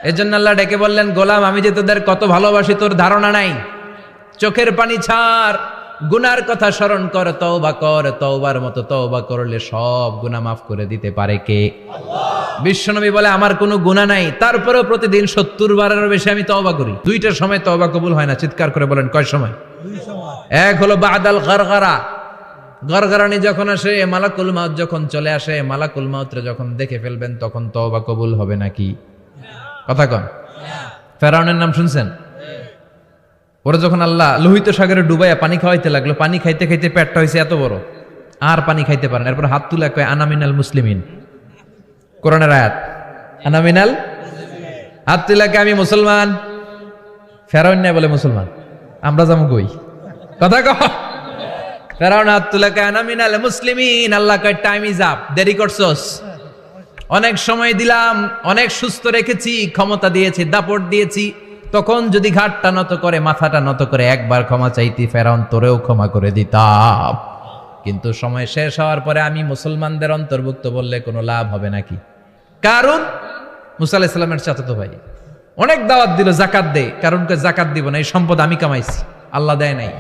এজন্য আল্লাহ ডেকে বললেন, গোলাম আমি যে তোদের কত ভালোবাসি তোর ধারণা নাই। চোখের পানি ছাড়, গুনার কথা স্মরণ কর, তওবা কর। তওবার মতো তওবা করলে সব গুনাহ মাফ করে দিতে পারে কে? আল্লাহ। বিশ্বনবী বলে আমার কোনো গুনাহ নাই, তারপরেও প্রতিদিন 70 বারেরও বেশি আমি তওবা করি। দুইটার সময় তওবা কবুল হয় না। চিৎকার করে বলেন কয় সময়? দুই সময়। এক হলো বাদাল গরগরা, গরগরানি যখন আসে, মালাকুল মাউত যখন চলে আসে, মালাকুল মাউতরে যখন দেখে ফেলবেন তখন তওবা কবুল হবে নাকি? কথা কন। ফেরাউনের নাম শুনছেন? ওরা যখন আল্লাহ লোহিত সাগরে ডুবাইয়া পানি খাওয়াইতে লাগলো, পানি খাইতে খাইতে পেটটা হয়েছে এত বড়, আর পানি খাইতে পারেন। এরপর হাত তুলে কয় আনামিনাল মুসলিমিন, কোরআনের আয়াত, আনামিনাল, হাত তুলে কয় আমি মুসলমান। ফেরাউন না বলে মুসলমান, আমরা যাবো কই? কথা কহ। ফেরাউন হাত তুলে কয় আনামিনাল মুসলিমিন। আল্লাহ কয় টাইম ইজ আপ, দেরি করছস, অনেক সময় দিলাম, অনেক সুস্থ রেখেছি, ক্ষমতা দিয়েছি, দাপট দিয়েছি, তখন যদি ঘাটটা নত করে, মাথাটা নত করে একবার ক্ষমা চাইতি, ফেরাউন তোরেও ক্ষমা করে দিতাম। কিন্তু সময় শেষ হওয়ার পরে আমি মুসলমানদের অন্তর্ভুক্ত বললে কোনো লাভ হবে নাকি? কারণ মুসা আলাইহিস সালামের চাচাতো ভাই অনেক দাওয়াত দিল, জাকাত দে। কারণকে জাকাত দিব না, এই সম্পদ আমি কামাইছি, আল্লাহ দেয় নাই।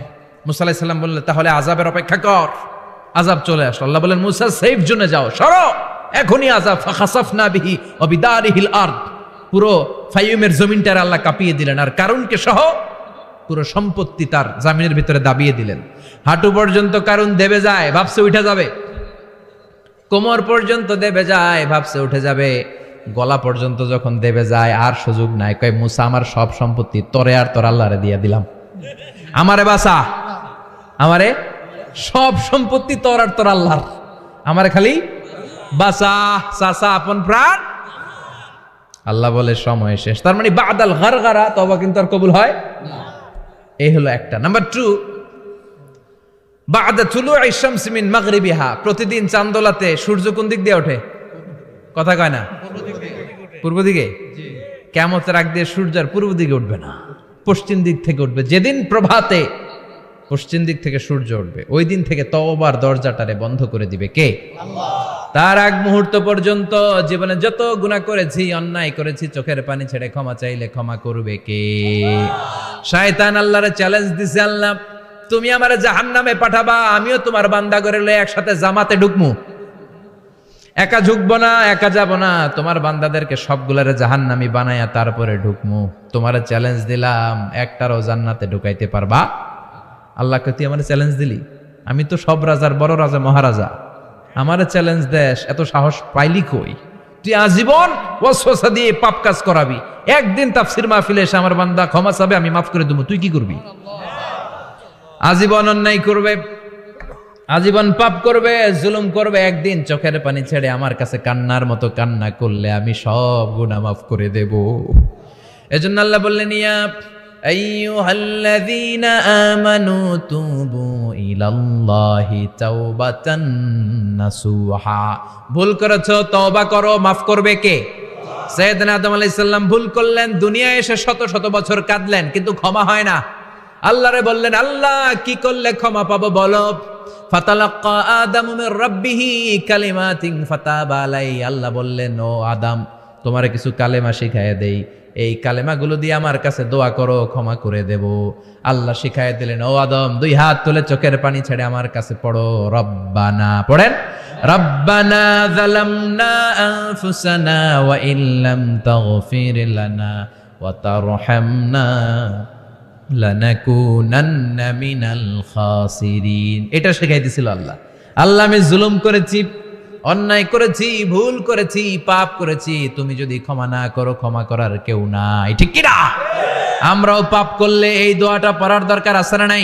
মুসা আলাইহিস সালাম বললে তাহলে আযাবের অপেক্ষা কর। আযাব চলে আসলো। আল্লাহ বলেন মুসা সেফ জোনে যাও, সরো, এখনই আযাব। ফাখাসাফনা বিহি ওয়া বিদারিহিল আরদ, পুরো ফাইয়ুমের জমিনটার আল্লাহ কাঁপিয়ে দিলেন, আর কারুনকে সহ পুরো সম্পত্তি তার জামিনের ভিতরে দাবিয়ে দিলেন। হাঁটু পর্যন্ত কারুন দেবে যায়, ভাবছে উঠে যাবে, কোমর পর্যন্ত দেবে যায়, ভাবছে উঠে যাবে, গলা পর্যন্ত যখন দেবে যায় আর সুযোগ নাই। কয় মুসা আমার সব সম্পত্তি তোরে আর তোর আল্লাহরে দিয়ে দিলাম, আমারে বাঁচা, আমারে সব সম্পত্তি তোর আর তোর আল্লাহর, আমারে খালি বাঁচা, চাচা আপন প্রাণ। আল্লাহ বলে সময় শেষ। তার মানে বাদাল গরগরা তওবা কিন্তু আর কবুল হয় না। এই হলো একটা। নাম্বার 2, বাদা তুলুই শামস মিন মাগরিবিহা, প্রতিদিন চাঁদোলাতে সূর্য কোন দিক দিয়ে ওঠে? কথা কয় না? পূর্ব দিকে। কিয়ামতের আগ দিয়ে সূর্য আর পূর্ব দিকে উঠবে না, পশ্চিম দিক থেকে উঠবে। যেদিন প্রভাতে পশ্চিম দিক থেকে সূর্য উঠবে, ওই দিন থেকে তওবার দরজাটারে বন্ধ করে দিবে কে? আল্লাহ। তার আগ মুহূর্ত পর্যন্ত জীবনে যত গুনাহ করেছি, অন্যায় করেছি, চোখের পানি ছেড়ে ক্ষমা চাইলে ক্ষমা করবে কে? শয়তান আল্লাহরে চ্যালেঞ্জ দিছে, আল্লাহ তুমি আমারে জাহান্নামে পাঠাবা, আমিও তোমার বান্দা করে লয়ে একসাথে জামাতে ঢুকমু, একা ঢুকবো না, একা যাব না, তোমার বান্দাদেরকে সবগুলারে জাহান্নামী বানায়া তারপরে ঢুকমু। তোমারে চ্যালেঞ্জ দিলাম, একটারও জান্নাতে ঢুকাইতে পারবা? আল্লাহকে তুই আমার চ্যালেঞ্জ দিলি? আমি তো সব রাজার বড় রাজা, মহারাজা, আমারে চ্যালেঞ্জ দেশ, এত সাহস পাইলি কই? তুই আজীবন ওয়াসওয়াসা দিয়ে পাপ কাজ করাবি, একদিন তাফসীর মাহফিলে এসে আমার বান্দা ক্ষমা চাবে, আমি মাফ করে দেবো, তুই কি করবি? আজীবন অন্যায় করবে, আজীবন পাপ করবে, জুলুম করবে, একদিন চোখের পানি ছেড়ে আমার কাছে কান্নার মতো কান্না করলে আমি সব গুনাহ মাফ করে দেব। এজন্য আল্লাহ বললেন ইয়া আইয়ুহাল্লাযীনা আমানু তুবু ইলাল্লাহি তাওবাতান নাসুহা, ভুল করেছো তওবা করো, মাফ করবে কে? সাইয়েদনা আদম আলাইহিস সালাম ভুল করলেন, দুনিয়ায় এসে শত শত বছর কাঁদলেন, কিন্তু ক্ষমা হয় না। আল্লাহরে বললেন আল্লাহ কি করলে ক্ষমা পাবো বলো? ফাতালাক্কা আদামু মির রাব্বিহি কালিমাতিন ফাতাবা আলাইহি, আল্লাহ বললেন ও আদম তোমারে কিছু কালেমা শিখাইয়া দেই, এই কালেমাগুলো দিয়ে আমার কাছে দোয়া করো, ক্ষমা করে দেব। আল্লাহ শিখাইয়া দিলেন ও আদম 2 হাত তুলে চোখের পানি ছেড়ে আমার কাছে পড়ো, রব্বানা, পড়েন, রব্বানা যালামনা আনফুসানা ওয়া ইল্লাম তাগফির লানা ওয়া তারহামনা লানাকুনান্না মিনাল খাসিরিন। এটা শিখাই দিছিল আল্লাহ। আল্লাহ আমি জুলুম করেছি, অন্যায় করেছি, ভুল করেছি, পাপ করেছি, তুমি যদি ক্ষমা না করো ক্ষমা করার কেউ নাই, ঠিক কি না? আমরাও পাপ করলে এই দোয়াটা পড়ার দরকার আছে না নাই?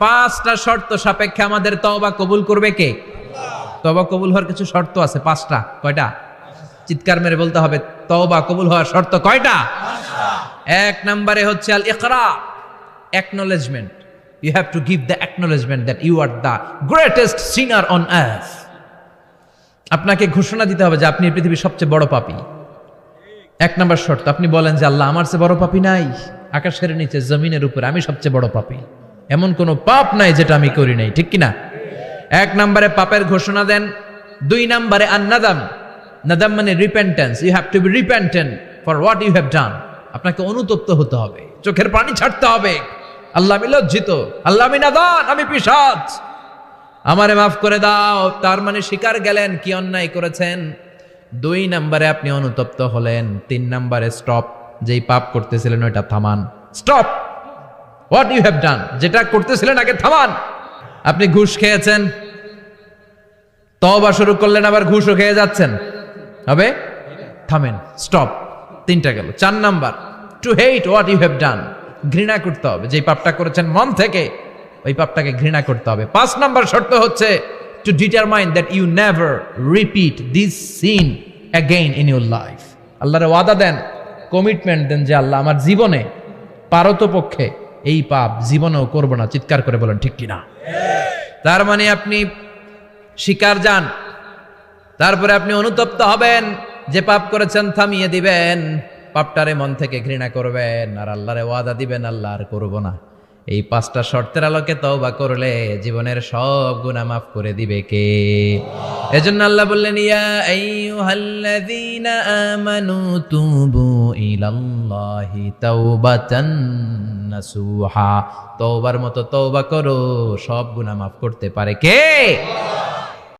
5টা শর্ত সাপেক্ষে আমাদের তওবা কবুল করবে কে? তওবা কবুল হওয়ার কিছু শর্ত আছে 5টা। কয়টা? চিৎকার মেরে বলতে হবে, তওবা কবুল হওয়ার শর্ত কয়টা? 1 নম্বরে হচ্ছে আল ইকরা, acknowledgement. You have to give the acknowledgement that you are the greatest sinner on earth. আপনাকে ঘোষণা দিতে হবে যে আপনি পৃথিবীর সবচেয়ে বড় পাপী। 1 নম্বর শর্ত, আপনি বলেন যে আল্লাহ আমার চেয়ে বড় পাপী নাই, আকাশের নিচে জমিনের উপরে আমি সবচেয়ে বড় পাপী, এমন কোনো পাপ নাই যেটা আমি করি নাই, ঠিক কিনা? 1 নম্বরে পাপের ঘোষণা দেন। 2 নম্বরে আন-নাদাম, নাদাম মানে repentance, you have to be repentant for what you have done. আপনাকে অনুতপ্ত হতে হবে, চোখের পানি ছাড়তে হবে। আল্লাহ আমি লজ্জিত, আল্লাহ আমি নাদান, আমি পিশাচ, আমারে মাফ করে দাও। তার মানে স্বীকার গেলেন কি অন্যায় করেছেন। 2 নম্বরে আপনি অনুতপ্ত হলেন। 3 নম্বরে স্টপ, যেই পাপ করতেছিলেন ওইটা থামান। Stop what you have done, যেটা করতেছিলেন আগে থামান। আপনি ঘুষ খেয়েছেন, তওবা শুরু করলেন, আবার ঘুষও খেয়ে যাচ্ছেন, হবে? থামেন, স্টপ। 3টা গেল। 4 নাম্বার, to hate what you have done, ঘৃণা করতে হবে। যেই পাপটা করেছেন মন থেকে, ওই পাপটাকে ঘৃণা করতে হবে। 5 নাম্বার শর্ত হচ্ছে to determine that you never repeat this sin again in your life. আল্লাহর ওয়াদা দেন, কমিটমেন্ট দেন যে আল্লাহ আমার জীবনে পারতপক্ষে এই পাপ জীবনেও করব না। চিৎকার করে বলেন ঠিক কিনা? তার মানে আপনি স্বীকার যান, তারপরে আপনি অনুতপ্ত হবেন, যে পাপ করেছেন থামিয়ে দিবেন, পাপটারে মন থেকে ঘৃণা করবেন, আর আল্লাহরে ওয়াদা দিবেন আল্লাহ আর করব না। এই 5টা শর্তের আলোকে তওবা করলে জীবনের সব গুনাহ মাফ করে দিবে কে? এজন্য আল্লাহ বললেন, ইয়া আইয়ুহাল্লাযীনা আমানু তুবু ইলাল্লাহি তাওবাতান নাসুহা। তওবার মতো তওবা করো, সব গুনাহ মাফ করতে পারে কে?